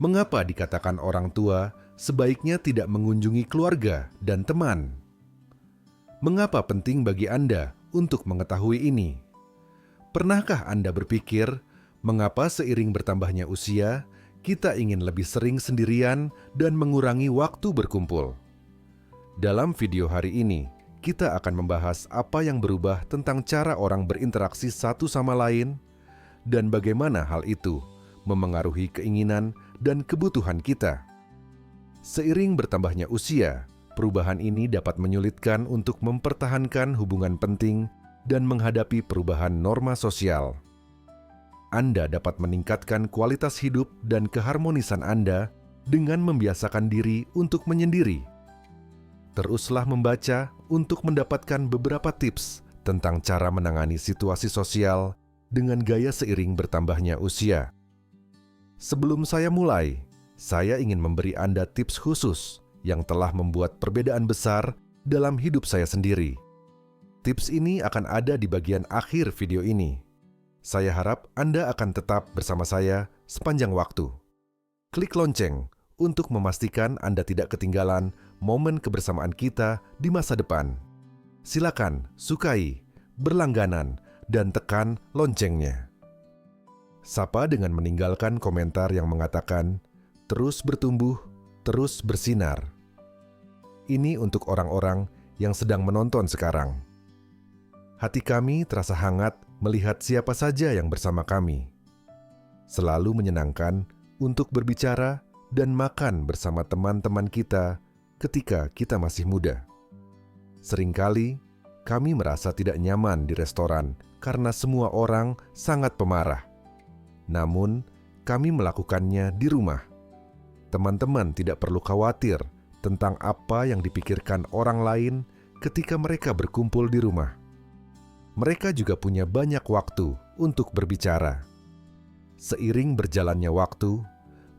Mengapa dikatakan orang tua sebaiknya tidak mengunjungi keluarga dan teman? Mengapa penting bagi Anda untuk mengetahui ini? Pernahkah Anda berpikir, mengapa seiring bertambahnya usia, kita ingin lebih sering sendirian dan mengurangi waktu berkumpul? Dalam video hari ini, kita akan membahas apa yang berubah tentang cara orang berinteraksi satu sama lain dan bagaimana hal itu memengaruhi keinginan dan kebutuhan kita. Seiring bertambahnya usia, perubahan ini dapat menyulitkan untuk mempertahankan hubungan penting dan menghadapi perubahan norma sosial. Anda dapat meningkatkan kualitas hidup dan keharmonisan Anda dengan membiasakan diri untuk menyendiri. Teruslah membaca untuk mendapatkan beberapa tips tentang cara menangani situasi sosial dengan gaya seiring bertambahnya usia. Sebelum saya mulai, saya ingin memberi Anda tips khusus yang telah membuat perbedaan besar dalam hidup saya sendiri. Tips ini akan ada di bagian akhir video ini. Saya harap Anda akan tetap bersama saya sepanjang waktu. Klik lonceng untuk memastikan Anda tidak ketinggalan momen kebersamaan kita di masa depan. Silakan sukai, berlangganan, dan tekan loncengnya. Sapa dengan meninggalkan komentar yang mengatakan, terus bertumbuh, terus bersinar. Ini untuk orang-orang yang sedang menonton sekarang. Hati kami terasa hangat melihat siapa saja yang bersama kami. Selalu menyenangkan untuk berbicara dan makan bersama teman-teman kita ketika kita masih muda. Seringkali, kami merasa tidak nyaman di restoran karena semua orang sangat pemarah. Namun, kami melakukannya di rumah. Teman-teman tidak perlu khawatir tentang apa yang dipikirkan orang lain ketika mereka berkumpul di rumah. Mereka juga punya banyak waktu untuk berbicara. Seiring berjalannya waktu,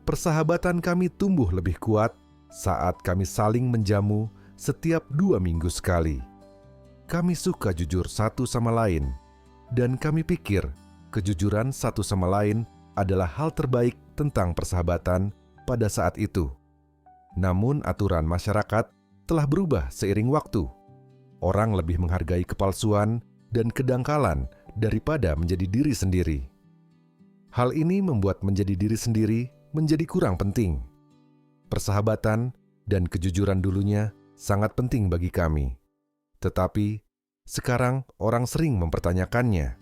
persahabatan kami tumbuh lebih kuat saat kami saling menjamu setiap 2 minggu sekali. Kami suka jujur satu sama lain, dan kami pikir kejujuran satu sama lain adalah hal terbaik tentang persahabatan pada saat itu. Namun aturan masyarakat telah berubah seiring waktu. Orang lebih menghargai kepalsuan dan kedangkalan daripada menjadi diri sendiri. Hal ini membuat menjadi diri sendiri menjadi kurang penting. Persahabatan dan kejujuran dulunya sangat penting bagi kami. Tetapi sekarang orang sering mempertanyakannya.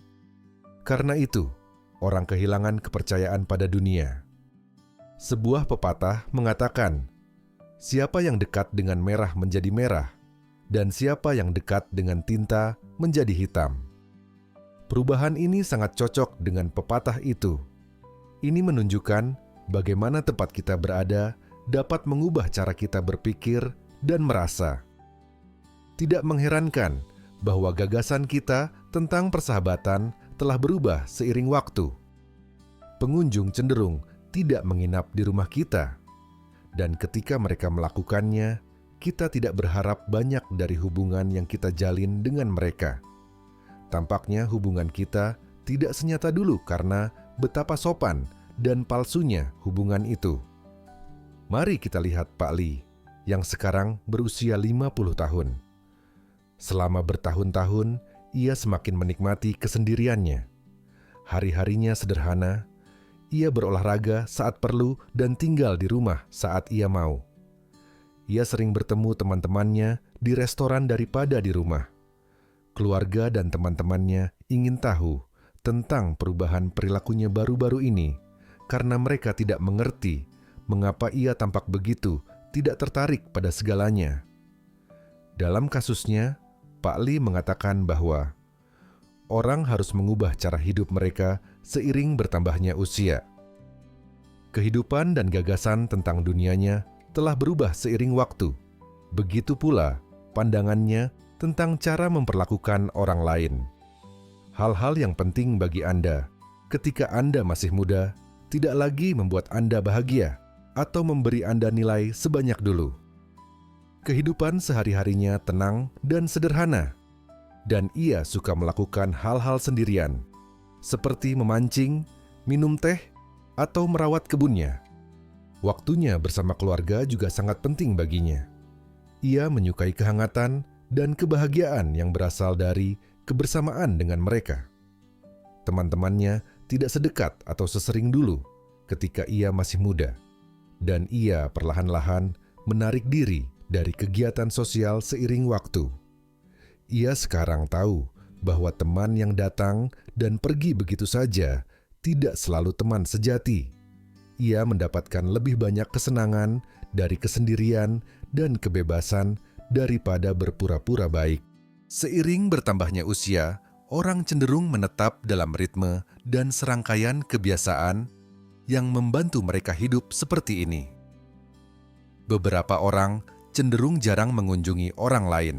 Karena itu, orang kehilangan kepercayaan pada dunia. Sebuah pepatah mengatakan, siapa yang dekat dengan merah menjadi merah, dan siapa yang dekat dengan tinta menjadi hitam. Perubahan ini sangat cocok dengan pepatah itu. Ini menunjukkan bagaimana tempat kita berada dapat mengubah cara kita berpikir dan merasa. Tidak mengherankan bahwa gagasan kita tentang persahabatan telah berubah seiring waktu. Pengunjung cenderung tidak menginap di rumah kita, dan ketika mereka melakukannya, kita tidak berharap banyak dari hubungan yang kita jalin dengan mereka. Tampaknya hubungan kita tidak senyata dulu karena betapa sopan dan palsunya hubungan itu. Mari kita lihat Pak Lee, yang sekarang berusia 50 tahun. Selama bertahun-tahun, ia semakin menikmati kesendiriannya. Hari-harinya sederhana, ia berolahraga saat perlu dan tinggal di rumah saat ia mau. Ia sering bertemu teman-temannya di restoran daripada di rumah. Keluarga dan teman-temannya ingin tahu tentang perubahan perilakunya baru-baru ini karena mereka tidak mengerti mengapa ia tampak begitu tidak tertarik pada segalanya. Dalam kasusnya, Pak Lee mengatakan bahwa orang harus mengubah cara hidup mereka seiring bertambahnya usia. Kehidupan dan gagasan tentang dunianya telah berubah seiring waktu. Begitu pula pandangannya tentang cara memperlakukan orang lain. Hal-hal yang penting bagi Anda ketika Anda masih muda tidak lagi membuat Anda bahagia atau memberi Anda nilai sebanyak dulu. Kehidupan sehari-harinya tenang dan sederhana, dan ia suka melakukan hal-hal sendirian, seperti memancing, minum teh, atau merawat kebunnya. Waktunya bersama keluarga juga sangat penting baginya. Ia menyukai kehangatan dan kebahagiaan yang berasal dari kebersamaan dengan mereka. Teman-temannya tidak sedekat atau sesering dulu ketika ia masih muda, dan ia perlahan-lahan menarik diri dari kegiatan sosial seiring waktu. Ia sekarang tahu bahwa teman yang datang dan pergi begitu saja tidak selalu teman sejati. Ia mendapatkan lebih banyak kesenangan dari kesendirian dan kebebasan daripada berpura-pura baik. Seiring bertambahnya usia, orang cenderung menetap dalam ritme dan serangkaian kebiasaan yang membantu mereka hidup seperti ini. Beberapa orang cenderung jarang mengunjungi orang lain.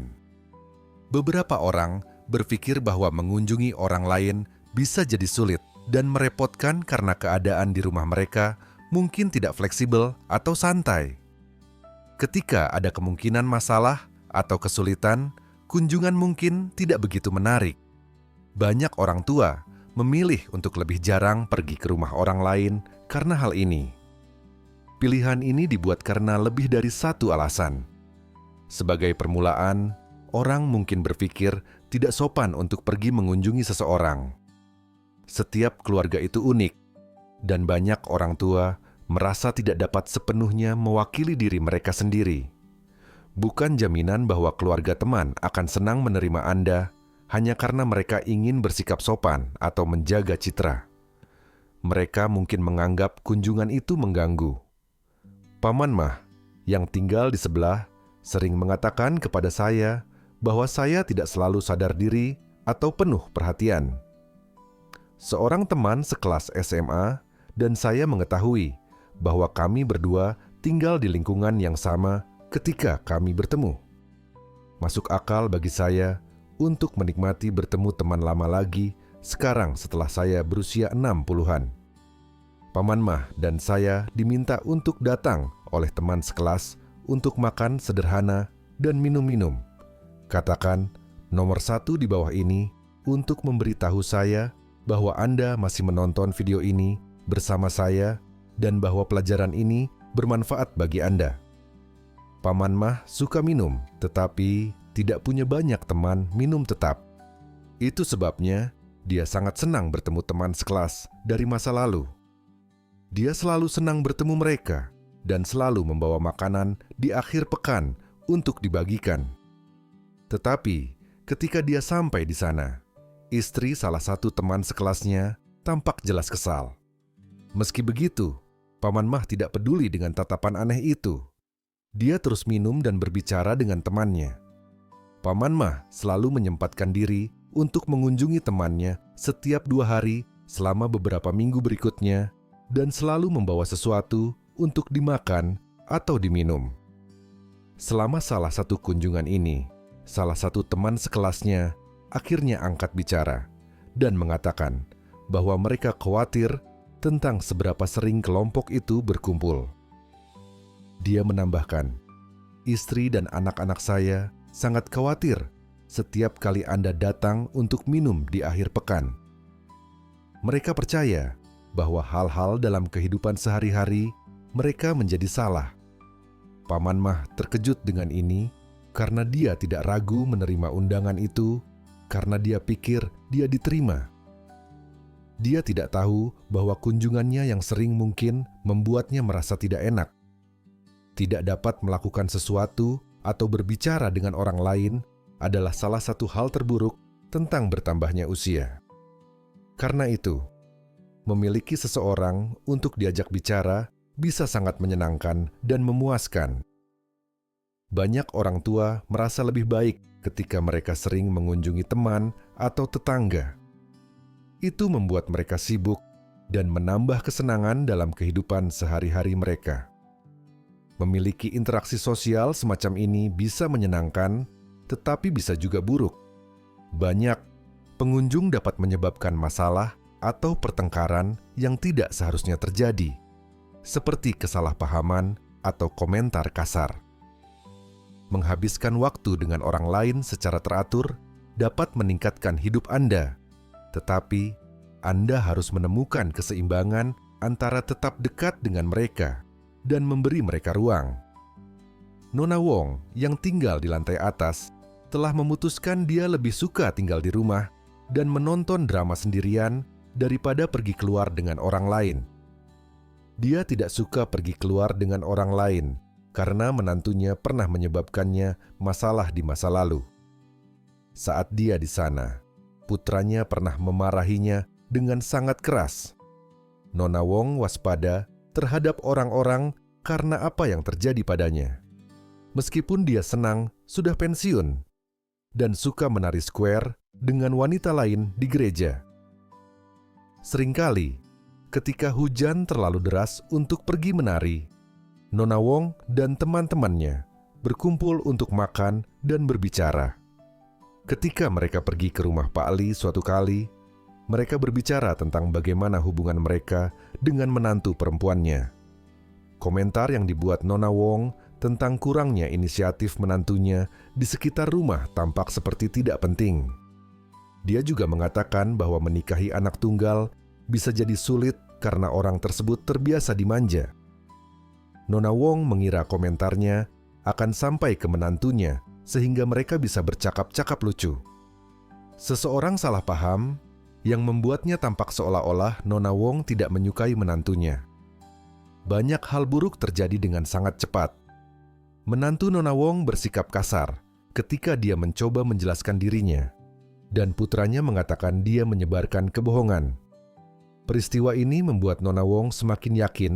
Beberapa orang berpikir bahwa mengunjungi orang lain bisa jadi sulit dan merepotkan karena keadaan di rumah mereka mungkin tidak fleksibel atau santai. Ketika ada kemungkinan masalah atau kesulitan, kunjungan mungkin tidak begitu menarik. Banyak orang tua memilih untuk lebih jarang pergi ke rumah orang lain karena hal ini. Pilihan ini dibuat karena lebih dari satu alasan. Sebagai permulaan, orang mungkin berpikir tidak sopan untuk pergi mengunjungi seseorang. Setiap keluarga itu unik, dan banyak orang tua merasa tidak dapat sepenuhnya mewakili diri mereka sendiri. Bukan jaminan bahwa keluarga teman akan senang menerima Anda hanya karena mereka ingin bersikap sopan atau menjaga citra. Mereka mungkin menganggap kunjungan itu mengganggu. Paman Mah, yang tinggal di sebelah, sering mengatakan kepada saya bahwa saya tidak selalu sadar diri atau penuh perhatian. Seorang teman sekelas SMA dan saya mengetahui bahwa kami berdua tinggal di lingkungan yang sama ketika kami bertemu. Masuk akal bagi saya untuk menikmati bertemu teman lama lagi sekarang setelah saya berusia 60-an. Paman Mah dan saya diminta untuk datang oleh teman sekelas untuk makan sederhana dan minum-minum. Katakan nomor 1 di bawah ini untuk memberitahu saya bahwa Anda masih menonton video ini bersama saya dan bahwa pelajaran ini bermanfaat bagi Anda. Paman Mah suka minum, tetapi tidak punya banyak teman minum tetap. Itu sebabnya dia sangat senang bertemu teman sekelas dari masa lalu. Dia selalu senang bertemu mereka dan selalu membawa makanan di akhir pekan untuk dibagikan. Tetapi ketika dia sampai di sana, istri salah satu teman sekelasnya tampak jelas kesal. Meski begitu, Paman Mah tidak peduli dengan tatapan aneh itu. Dia terus minum dan berbicara dengan temannya. Paman Mah selalu menyempatkan diri untuk mengunjungi temannya setiap 2 hari selama beberapa minggu berikutnya dan selalu membawa sesuatu untuk dimakan atau diminum. Selama salah satu kunjungan ini, salah satu teman sekelasnya akhirnya angkat bicara dan mengatakan bahwa mereka khawatir tentang seberapa sering kelompok itu berkumpul. Dia menambahkan, "Istri dan anak-anak saya sangat khawatir setiap kali Anda datang untuk minum di akhir pekan. Mereka percaya bahwa hal-hal dalam kehidupan sehari-hari mereka menjadi salah." Paman Mah terkejut dengan ini karena dia tidak ragu menerima undangan itu karena dia pikir dia diterima. Dia tidak tahu bahwa kunjungannya yang sering mungkin membuatnya merasa tidak enak. Tidak dapat melakukan sesuatu atau berbicara dengan orang lain adalah salah satu hal terburuk tentang bertambahnya usia. Karena itu, memiliki seseorang untuk diajak bicara bisa sangat menyenangkan dan memuaskan. Banyak orang tua merasa lebih baik ketika mereka sering mengunjungi teman atau tetangga. Itu membuat mereka sibuk dan menambah kesenangan dalam kehidupan sehari-hari mereka. Memiliki interaksi sosial semacam ini bisa menyenangkan, tetapi bisa juga buruk. Banyak pengunjung dapat menyebabkan masalah atau pertengkaran yang tidak seharusnya terjadi, seperti kesalahpahaman atau komentar kasar. Menghabiskan waktu dengan orang lain secara teratur dapat meningkatkan hidup Anda, tetapi Anda harus menemukan keseimbangan antara tetap dekat dengan mereka dan memberi mereka ruang. Nona Wong yang tinggal di lantai atas telah memutuskan dia lebih suka tinggal di rumah dan menonton drama sendirian daripada pergi keluar dengan orang lain. Dia tidak suka pergi keluar dengan orang lain karena menantunya pernah menyebabkannya masalah di masa lalu. Saat dia di sana, putranya pernah memarahinya dengan sangat keras. Nona Wong waspada terhadap orang-orang karena apa yang terjadi padanya. Meskipun dia senang sudah pensiun dan suka menari square dengan wanita lain di gereja. Seringkali, ketika hujan terlalu deras untuk pergi menari, Nona Wong dan teman-temannya berkumpul untuk makan dan berbicara. Ketika mereka pergi ke rumah Pak Li suatu kali, mereka berbicara tentang bagaimana hubungan mereka dengan menantu perempuannya. Komentar yang dibuat Nona Wong tentang kurangnya inisiatif menantunya di sekitar rumah tampak seperti tidak penting. Dia juga mengatakan bahwa menikahi anak tunggal bisa jadi sulit karena orang tersebut terbiasa dimanja. Nona Wong mengira komentarnya akan sampai ke menantunya sehingga mereka bisa bercakap-cakap lucu. Seseorang salah paham yang membuatnya tampak seolah-olah Nona Wong tidak menyukai menantunya. Banyak hal buruk terjadi dengan sangat cepat. Menantu Nona Wong bersikap kasar ketika dia mencoba menjelaskan dirinya, dan putranya mengatakan dia menyebarkan kebohongan. Peristiwa ini membuat Nona Wong semakin yakin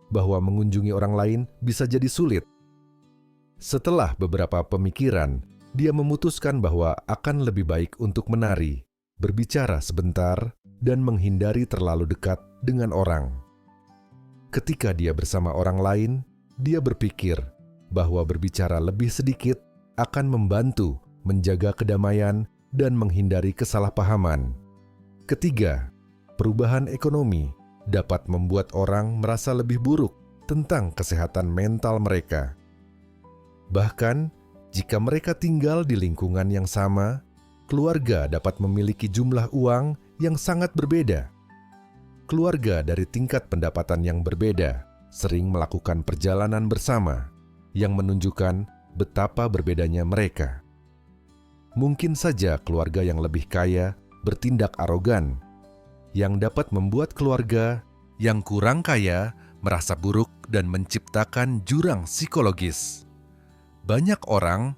bahwa mengunjungi orang lain bisa jadi sulit. Setelah beberapa pemikiran, dia memutuskan bahwa akan lebih baik untuk menari, berbicara sebentar, dan menghindari terlalu dekat dengan orang. Ketika dia bersama orang lain, dia berpikir bahwa berbicara lebih sedikit akan membantu menjaga kedamaian dan menghindari kesalahpahaman. Ketiga, perubahan ekonomi dapat membuat orang merasa lebih buruk tentang kesehatan mental mereka. Bahkan, jika mereka tinggal di lingkungan yang sama, keluarga dapat memiliki jumlah uang yang sangat berbeda. Keluarga dari tingkat pendapatan yang berbeda sering melakukan perjalanan bersama yang menunjukkan betapa berbedanya mereka. Mungkin saja keluarga yang lebih kaya bertindak arogan, yang dapat membuat keluarga yang kurang kaya merasa buruk dan menciptakan jurang psikologis. Banyak orang,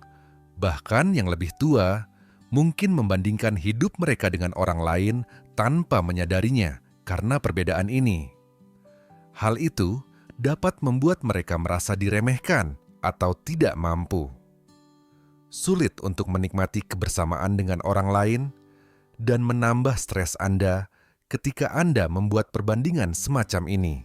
bahkan yang lebih tua, mungkin membandingkan hidup mereka dengan orang lain tanpa menyadarinya karena perbedaan ini. Hal itu dapat membuat mereka merasa diremehkan atau tidak mampu. Sulit untuk menikmati kebersamaan dengan orang lain dan menambah stres Anda ketika Anda membuat perbandingan semacam ini.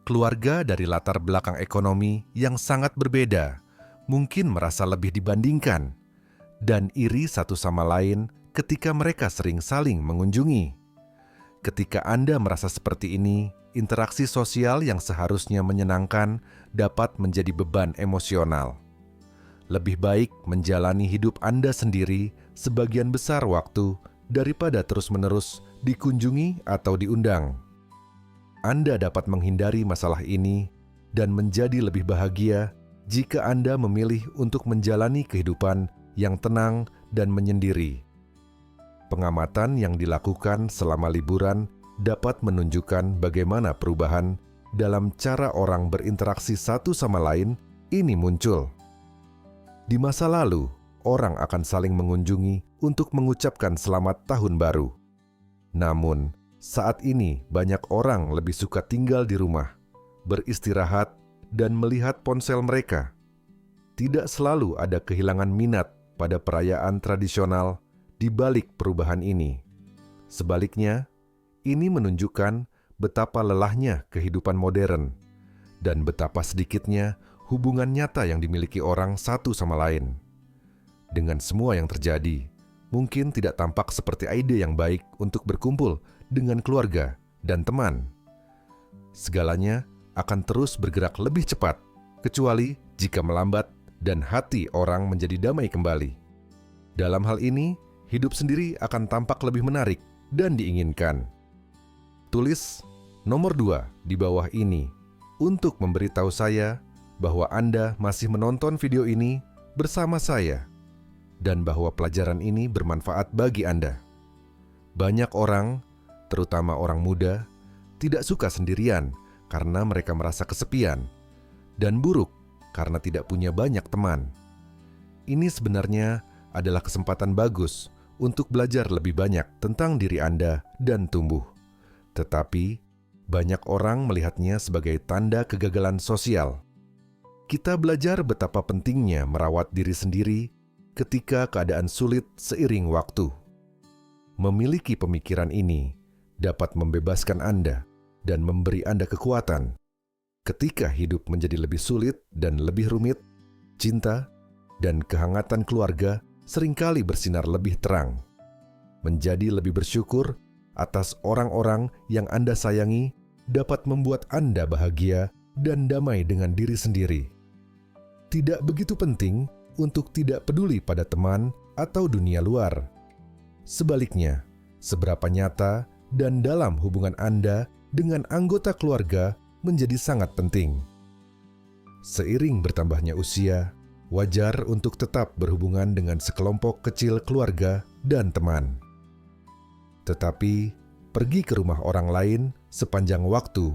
Keluarga dari latar belakang ekonomi yang sangat berbeda mungkin merasa lebih dibandingkan dan iri satu sama lain ketika mereka sering saling mengunjungi. Ketika Anda merasa seperti ini, interaksi sosial yang seharusnya menyenangkan dapat menjadi beban emosional. Lebih baik menjalani hidup Anda sendiri sebagian besar waktu daripada terus-menerus dikunjungi atau diundang. Anda dapat menghindari masalah ini dan menjadi lebih bahagia jika Anda memilih untuk menjalani kehidupan yang tenang dan menyendiri. Pengamatan yang dilakukan selama liburan dapat menunjukkan bagaimana perubahan dalam cara orang berinteraksi satu sama lain ini muncul. Di masa lalu, orang akan saling mengunjungi untuk mengucapkan selamat tahun baru. Namun, saat ini banyak orang lebih suka tinggal di rumah, beristirahat, dan melihat ponsel mereka. Tidak selalu ada kehilangan minat pada perayaan tradisional di balik perubahan ini. Sebaliknya, ini menunjukkan betapa lelahnya kehidupan modern dan betapa sedikitnya hubungan nyata yang dimiliki orang satu sama lain. Dengan semua yang terjadi, mungkin tidak tampak seperti ide yang baik untuk berkumpul dengan keluarga dan teman. Segalanya akan terus bergerak lebih cepat, kecuali jika melambat dan hati orang menjadi damai kembali. Dalam hal ini, hidup sendiri akan tampak lebih menarik dan diinginkan. Tulis nomor 2 di bawah ini untuk memberitahu saya bahwa Anda masih menonton video ini bersama saya dan bahwa pelajaran ini bermanfaat bagi Anda. Banyak orang, terutama orang muda, tidak suka sendirian karena mereka merasa kesepian dan buruk karena tidak punya banyak teman. Ini sebenarnya adalah kesempatan bagus untuk belajar lebih banyak tentang diri Anda dan tumbuh. Tetapi, banyak orang melihatnya sebagai tanda kegagalan sosial. Kita belajar betapa pentingnya merawat diri sendiri ketika keadaan sulit seiring waktu. Memiliki pemikiran ini dapat membebaskan Anda dan memberi Anda kekuatan. Ketika hidup menjadi lebih sulit dan lebih rumit, cinta dan kehangatan keluarga seringkali bersinar lebih terang. Menjadi lebih bersyukur atas orang-orang yang Anda sayangi dapat membuat Anda bahagia dan damai dengan diri sendiri. Tidak begitu penting untuk tidak peduli pada teman atau dunia luar. Sebaliknya, seberapa nyata dan dalam hubungan Anda dengan anggota keluarga menjadi sangat penting. Seiring bertambahnya usia, wajar untuk tetap berhubungan dengan sekelompok kecil keluarga dan teman. Tetapi, pergi ke rumah orang lain sepanjang waktu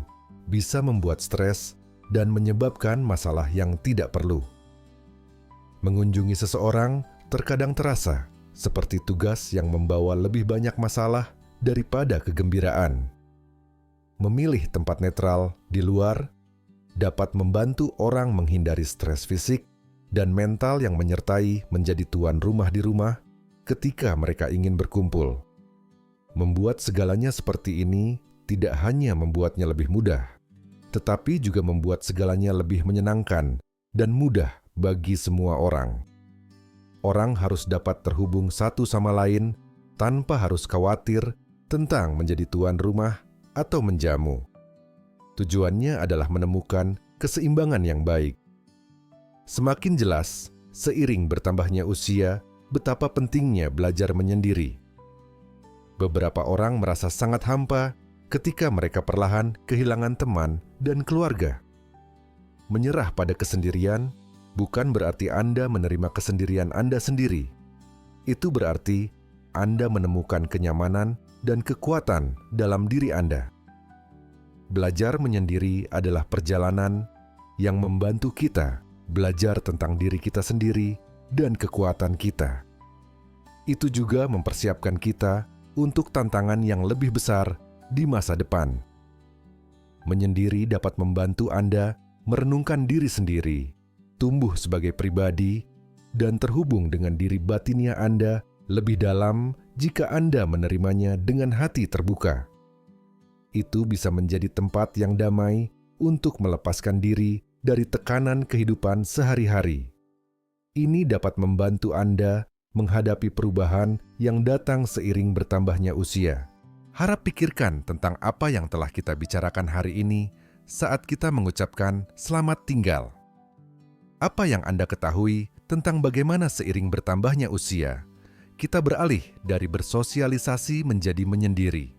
bisa membuat stres dan menyebabkan masalah yang tidak perlu. Mengunjungi seseorang terkadang terasa seperti tugas yang membawa lebih banyak masalah daripada kegembiraan. Memilih tempat netral di luar dapat membantu orang menghindari stres fisik dan mental yang menyertai menjadi tuan rumah di rumah ketika mereka ingin berkumpul. Membuat segalanya seperti ini tidak hanya membuatnya lebih mudah, tetapi juga membuat segalanya lebih menyenangkan dan mudah bagi semua orang. Orang harus dapat terhubung satu sama lain tanpa harus khawatir tentang menjadi tuan rumah atau menjamu. Tujuannya adalah menemukan keseimbangan yang baik. Semakin jelas, seiring bertambahnya usia, betapa pentingnya belajar menyendiri. Beberapa orang merasa sangat hampa ketika mereka perlahan kehilangan teman dan keluarga. Menyerah pada kesendirian bukan berarti Anda menerima kesendirian Anda sendiri. Itu berarti Anda menemukan kenyamanan dan kekuatan dalam diri Anda. Belajar menyendiri adalah perjalanan yang membantu kita belajar tentang diri kita sendiri dan kekuatan kita. Itu juga mempersiapkan kita untuk tantangan yang lebih besar di masa depan. Menyendiri dapat membantu Anda merenungkan diri sendiri, tumbuh sebagai pribadi, dan terhubung dengan diri batinnya Anda lebih dalam jika Anda menerimanya dengan hati terbuka. Itu bisa menjadi tempat yang damai untuk melepaskan diri dari tekanan kehidupan sehari-hari. Ini dapat membantu Anda menghadapi perubahan yang datang seiring bertambahnya usia. Harap pikirkan tentang apa yang telah kita bicarakan hari ini saat kita mengucapkan selamat tinggal. Apa yang Anda ketahui tentang bagaimana seiring bertambahnya usia, kita beralih dari bersosialisasi menjadi menyendiri.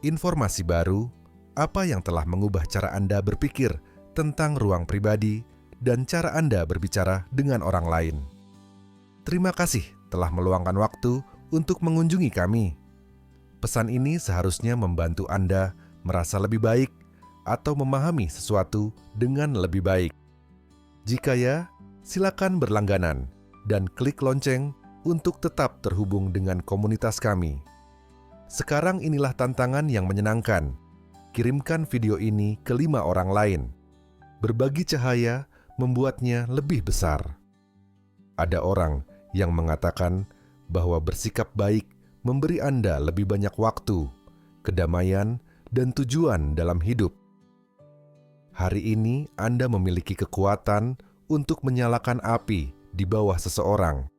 Informasi baru, apa yang telah mengubah cara Anda berpikir tentang ruang pribadi dan cara Anda berbicara dengan orang lain. Terima kasih telah meluangkan waktu untuk mengunjungi kami. Pesan ini seharusnya membantu Anda merasa lebih baik atau memahami sesuatu dengan lebih baik. Jika ya, silakan berlangganan dan klik lonceng untuk tetap terhubung dengan komunitas kami. Sekarang inilah tantangan yang menyenangkan. Kirimkan video ini ke 5 orang lain. Berbagi cahaya membuatnya lebih besar. Ada orang yang mengatakan bahwa bersikap baik memberi Anda lebih banyak waktu, kedamaian, dan tujuan dalam hidup. Hari ini Anda memiliki kekuatan untuk menyalakan api di bawah seseorang.